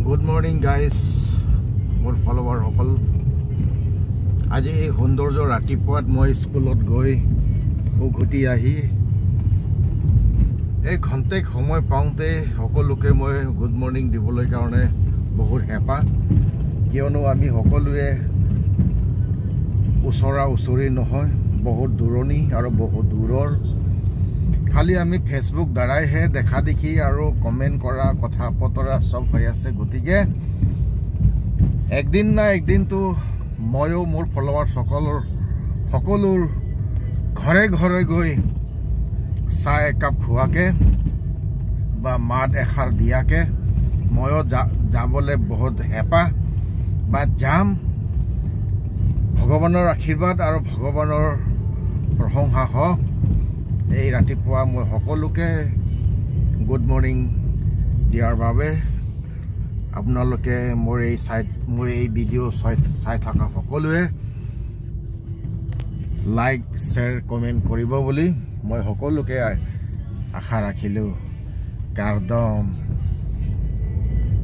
Good morning guys, মোৰ flower সকল আজি এই সৌন্দৰ্য ৰাতিপুৱাত মই স্কুলত গৈ উভতি আহি এই ঘণ্টেক সময় পাওঁতে সকলোকে মই গুড মৰ্নিং দিবলৈ কাৰণে বহুত হেঁপাহ কিয়নো আমি সকলোৱে ওচৰা-ওচৰি নহয় বহুত দূৰণি আৰু বহুত দূৰৰ খালি আমি ফেসবুক দ্বাৰাইহে দেখা দেখি আৰু কমেন্ট কৰা কথা পতৰা সব হৈ আছে গতিকে একদিন না একদিন তো ময়ো মোৰ ফলোৱাৰ সকলৰ ঘৰে ঘৰে গৈ চাহ একাপ খোৱাকে বা মাত এখাৰ দিয়াকে ময়ো যাবলৈ বহুত হেঁপাহ বা যাম ভগৱানৰ আশীৰ্বাদ আৰু ভগৱানৰ প্ৰশংসা হওক এই ৰাতিপুৱা মই সকলোকে গুড মৰ্নিং দিয়াৰ বাবে আপোনালোকে মোৰ এই ভিডিঅ' চাই থকা সকলোৱে লাইক শ্বেয়াৰ কমেন্ট কৰিব বুলি মই সকলোকে আশা ৰাখিলোঁ কাৰদম